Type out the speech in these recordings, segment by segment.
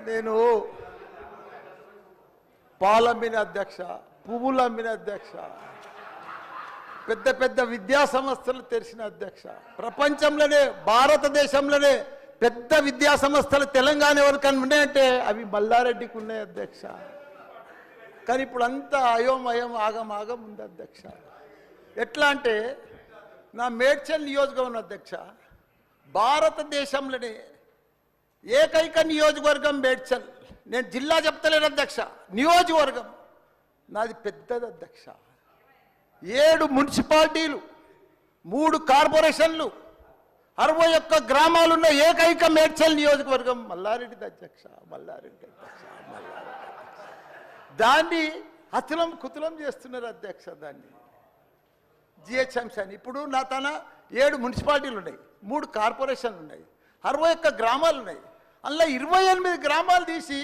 నేను పాలమ్మిన అధ్యక్ష, పువ్వులు అమ్మిన అధ్యక్ష, పెద్ద పెద్ద విద్యా సంస్థలు తెరిచిన అధ్యక్ష, ప్రపంచంలోనే భారతదేశంలోనే పెద్ద విద్యా సంస్థలు తెలంగాణ ఎవరికైనా ఉన్నాయంటే అవి మల్లారెడ్డికి ఉన్నాయి అధ్యక్ష. కానీ ఇప్పుడు అంతా అయోమయం ఆగమాగం ఉంది అధ్యక్ష. ఎట్లా అంటే నా మేడ్చల్ నియోజకవర్గం అధ్యక్ష, భారతదేశంలోనే ఏకైక నియోజకవర్గం మేడ్చల్. నేను జిల్లా చెప్తలేను అధ్యక్ష, నియోజకవర్గం నాది పెద్దది అధ్యక్ష. 7 మున్సిపాలిటీలు, 3 కార్పొరేషన్లు, 61 గ్రామాలున్న ఏకైక మేడ్చల్ నియోజకవర్గం మల్లారెడ్డి అధ్యక్ష. మల్లారెడ్డి అధ్యక్ష, మల్లారెడ్డి అధ్యక్ష. దాన్ని అతులం కుతులం చేస్తున్నారు అధ్యక్ష. దాన్ని జిహెచ్ఎంసీ అని. ఇప్పుడు నా తన 7 మున్సిపాలిటీలు ఉన్నాయి, 3 కార్పొరేషన్లు ఉన్నాయి, 61 గ్రామాలు ఉన్నాయి. అందులో 28 గ్రామాలు తీసి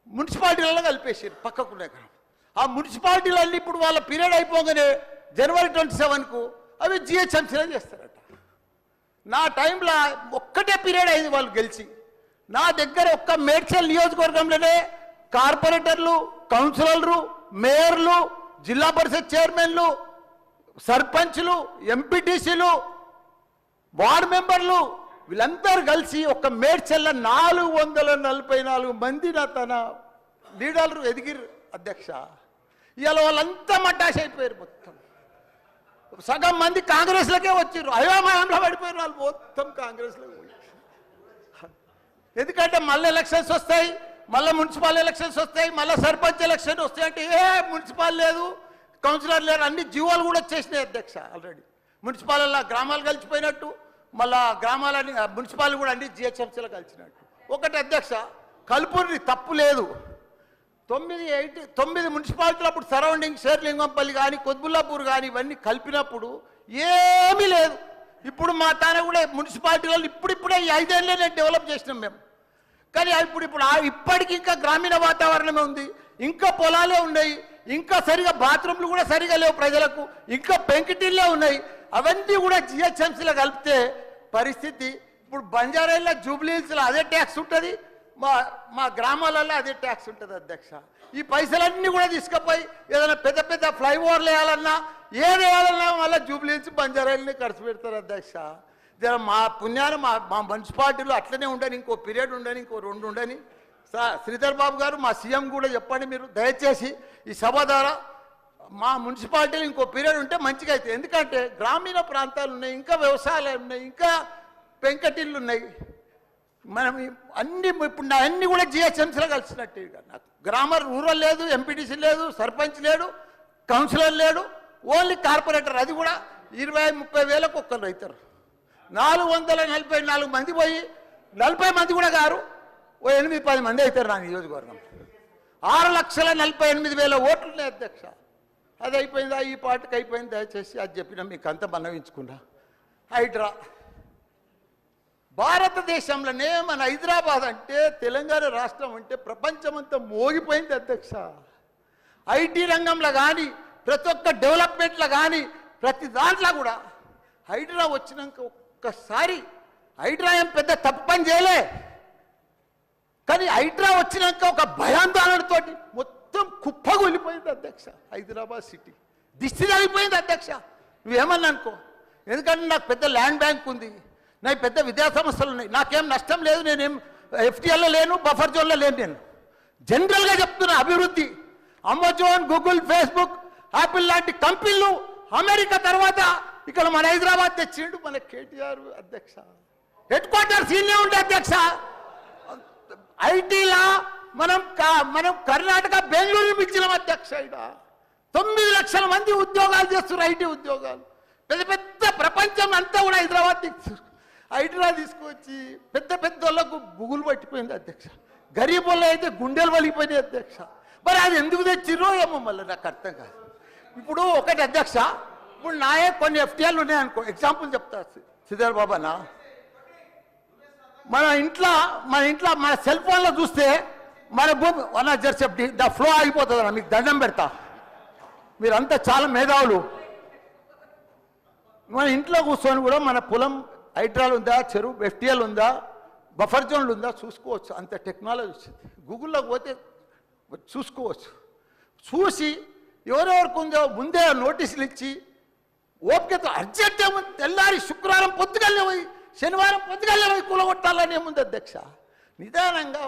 మున్సిపాలిటీలలో కలిపేసారు పక్కకునే గ్రామం. ఆ మున్సిపాలిటీలన్నీ ఇప్పుడు వాళ్ళ పీరియడ్ అయిపోగానే జనవరి 27కు అవి జిహెచ్ఎంసీలో చేస్తారట. నా టైంలో ఒక్కటే పీరియడ్ అయింది వాళ్ళు గెలిచి. నా దగ్గర ఒక్క మేడ్చల్ నియోజకవర్గంలోనే కార్పొరేటర్లు, కౌన్సిలర్లు, మేయర్లు, జిల్లా పరిషత్ చైర్మన్లు, సర్పంచ్లు, ఎంపీటీసీలు, వార్డు మెంబర్లు వీళ్ళందరూ కలిసి ఒక మేడ్చల్ల 444 మంది నా తన లీడర్లు ఎదిగిరు అధ్యక్ష. ఇవాళ వాళ్ళంతా మడ్డాష్ అయిపోయారు. మొత్తం సగం మంది కాంగ్రెస్లకే వచ్చారు. అయోమయంలో పడిపోయారు వాళ్ళు మొత్తం కాంగ్రెస్లో. ఎందుకంటే మళ్ళీ ఎలక్షన్స్ వస్తాయి, మళ్ళీ మున్సిపల్ ఎలక్షన్స్ వస్తాయి, మళ్ళీ సర్పంచ్ ఎలక్షన్ వస్తాయి. అంటే మున్సిపల్ లేదు, కౌన్సిలర్ లేరు, అన్ని జీవోలు కూడా వచ్చేసినాయి అధ్యక్ష. ఆల్రెడీ మున్సిపాలలో గ్రామాలు కలిసిపోయినట్టు, మళ్ళా గ్రామాలని మున్సిపాల్ కూడా అన్ని జిహెచ్ఎంసీలో కలిసినట్టు. ఒకటి అధ్యక్ష, కలుపుని తప్పు లేదు. 9 మున్సిపాలిటీలు అప్పుడు సరౌండింగ్ షేర్లింగంపల్లి కానీ కొద్బుల్లాపూర్ కానీ ఇవన్నీ కలిపినప్పుడు ఏమీ లేదు. ఇప్పుడు మా తాన కూడా మున్సిపాలిటీలలో ఇప్పుడిప్పుడే ఈ 5 ఏళ్ళనే డెవలప్ చేసినాం మేము. కానీ ఇప్పుడు ఇప్పటికి ఇంకా గ్రామీణ వాతావరణమే ఉంది, ఇంకా పొలాలే ఉన్నాయి, ఇంకా సరిగా బాత్రూమ్లు కూడా సరిగా లేవు ప్రజలకు, ఇంకా పెంకిటిల్లే ఉన్నాయి. అవన్నీ కూడా జిహెచ్ఎంసీలో కలిపితే పరిస్థితి ఇప్పుడు బంజారాల్లో, జూబ్లీహిల్స్లో అదే ట్యాక్స్ ఉంటుంది, మా గ్రామాలలో అదే ట్యాక్స్ ఉంటుంది అధ్యక్ష. ఈ పైసలన్నీ కూడా తీసుకుపోయి ఏదైనా పెద్ద పెద్ద ఫ్లైఓవర్లు వేయాలన్నా ఏది వేయాలన్నా మళ్ళీ జూబ్లీహిల్స్, బంజారాలని ఖర్చు పెడతారు అధ్యక్ష. మా పుణ్యాన్ని మా మున్సిపాలిటీలో అట్లనే ఉండని, ఇంకో పీరియడ్ ఉండని, ఇంకో 2 ఉండని. శ్రీధర్ బాబు గారు, మా సీఎం కూడా చెప్పండి మీరు దయచేసి ఈ సభ ద్వారా మా మున్సిపాలిటీలో ఇంకో పీరియడ్ ఉంటే మంచిగా అవుతుంది. ఎందుకంటే గ్రామీణ ప్రాంతాలు ఉన్నాయి, ఇంకా వ్యవసాయాలు ఉన్నాయి, ఇంకా పెంకటిళ్ళు ఉన్నాయి. మనం అన్ని ఇప్పుడు నా అన్ని కూడా జిహెచ్ఎంసీలో కలిసినట్టు. నాకు రూరల్ లేదు, ఎంపీటీసీ లేదు, సర్పంచ్ లేడు, కౌన్సిలర్ లేడు, ఓన్లీ కార్పొరేటర్. అది కూడా 20-30 వేలకు ఒక్కరు అవుతారు. 444 మంది పోయి 40 మంది కూడా గారు 8-10 మంది అవుతారు నా నియోజకవర్గం. 6,48,000 ఓట్లు ఉన్నాయి అధ్యక్ష. అది అయిపోయిందా? ఈ పార్టీకి అయిపోయింది. దయచేసి అది చెప్పినా మీకు అంత మనవించుకున్నా. హైడ్రా భారతదేశంలోనే మన హైదరాబాద్ అంటే, తెలంగాణ రాష్ట్రం అంటే ప్రపంచమంతా మోగిపోయింది అధ్యక్ష. ఐటీ రంగంలో కానీ, ప్రతి ఒక్క డెవలప్మెంట్లో కానీ, ప్రతి దాంట్లో కూడా హైడ్రా వచ్చినాక ఒక్కసారి హైడ్రా ఏం పెద్ద తప్పు పని చేయలే. కానీ హైడ్రా వచ్చినాక ఒక భయాందోళనతో మొత్తం కుప్పగొలిపోయింది అధ్యక్ష. హైదరాబాద్ సిటీ దిష్టి తగిలిపోయింది అధ్యక్ష. నువ్వేమన్నా అనుకో, ఎందుకంటే నాకు పెద్ద ల్యాండ్ బ్యాంక్ ఉంది, నాకు పెద్ద విద్యా సంస్థలు ఉన్నాయి, నాకేం నష్టం లేదు, నేనేం ఎఫ్టీఎల్లో లేను, బఫర్ జోన్లో లేను. నేను జనరల్గా చెప్తున్నా, అభివృద్ధి అమెజాన్, గూగుల్, ఫేస్బుక్, యాపిల్ లాంటి కంపెనీలు అమెరికా తర్వాత ఇక్కడ మన హైదరాబాద్ తెచ్చిండు మన కేటీఆర్ అధ్యక్ష. హెడ్ క్వార్టర్స్ ఈయనే ఉండే అధ్యక్ష. ఐటీలా మనం కర్ణాటక, బెంగళూరు మించినాం అధ్యక్ష. ఇక్కడ 9 లక్షల మంది ఉద్యోగాలు చేస్తున్నారు, ఐటీ ఉద్యోగాలు. పెద్ద పెద్ద ప్రపంచం అంతా కూడా హైదరాబాద్ తీసుకొచ్చి పెద్ద పెద్ద వాళ్ళకు బుగులు పట్టిపోయింది అధ్యక్ష. గరీబ్ వాళ్ళు అయితే గుండెలు వలిగిపోయినాయి అధ్యక్ష. మరి అది ఎందుకు తెచ్చిర్రో ఏమో మళ్ళీ నాకు అర్థం కాదు. ఇప్పుడు ఒకటి అధ్యక్ష, ఇప్పుడు నాయే కొన్ని ఎఫ్టీఎల్ ఉన్నాయనుకో, ఎగ్జాంపుల్ చెప్తా శ్రీధర్ బాబానా. మన ఇంట్లో మన సెల్ ఫోన్లో చూస్తే మన భూమి ద ఫ్లో ఆగిపోతుంది అన్న. మీకు దండం పెడతా, మీరంతా చాలా మేధావులు. మన ఇంట్లో కూర్చొని కూడా మన పొలం హైడ్రాల్ ఉందా, చెరువు ఎఫ్టీఎల్ ఉందా, బఫర్ జోన్లు ఉందా చూసుకోవచ్చు, అంత టెక్నాలజీ వచ్చింది. గూగుల్లోకి పోతే చూసుకోవచ్చు. చూసి ఎవరెవరికి ఉందో ముందే నోటీసులు ఇచ్చి ఓపికతో అర్జెంట్ ఏముంది, తెల్లారి శుక్రవారం పొద్దుగల్లే పోయి శనివారం పొద్దుగల్లే పోయి కూలగొట్టాలని ఏముంది అధ్యక్ష. నిదానంగా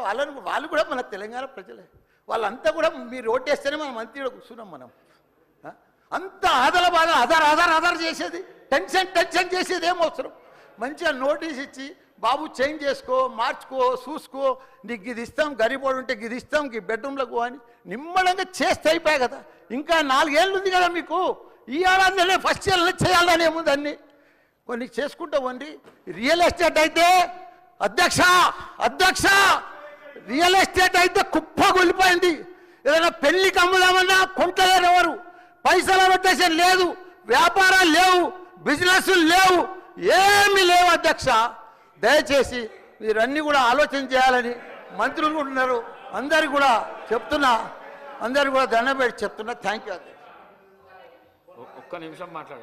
వాళ్ళు కూడా మన తెలంగాణ ప్రజలే, వాళ్ళంతా కూడా మీరు ఓటేస్తేనే మనం మంత్రిలో కూర్చున్నాం. మనం అంత ఆదల బాధ ఆధార్ చేసేది, టెన్షన్ చేసేది ఏం అవసరం. మంచిగా నోటీస్ ఇచ్చి బాబు చేంజ్ చేసుకో, మార్చుకో, చూసుకో, నీకు ఇది ఇస్తాం, గరీబోడు ఉంటే ఇది ఇస్తాం, ఈ బెడ్రూమ్లకు అని నిమ్మడంగా చేస్తే అయిపోయాయి కదా. ఇంకా 4 ఏళ్ళు ఉంది కదా మీకు, ఈ ఏడాదిలోనే ఫస్ట్ ఇయర్లో చేయాలని ఏముంది, అన్ని కొన్ని చేసుకుంటా ఉండి. రియల్ ఎస్టేట్ అయితే అధ్యక్ష రియల్ ఎస్టేట్ అయితే కుప్పగొల్లిపోయింది. ఏదైనా పెళ్లికి అమ్ముదామన్నా కొంటలేరు ఎవరు, పైసల రొటేషన్ లేదు, వ్యాపారాలు లేవు, బిజినెస్ లేవు, ఏమీ లేవు అధ్యక్ష. దయచేసి మీరన్నీ కూడా ఆలోచన చేయాలని మంత్రులు కూడా ఉన్నారు, అందరికి కూడా చెప్తున్నా, అందరికి కూడా దండం పెట్టి చెప్తున్నా. థ్యాంక్ యూ అధ్యక్ష. ఒక్క నిమిషం మాట్లాడు.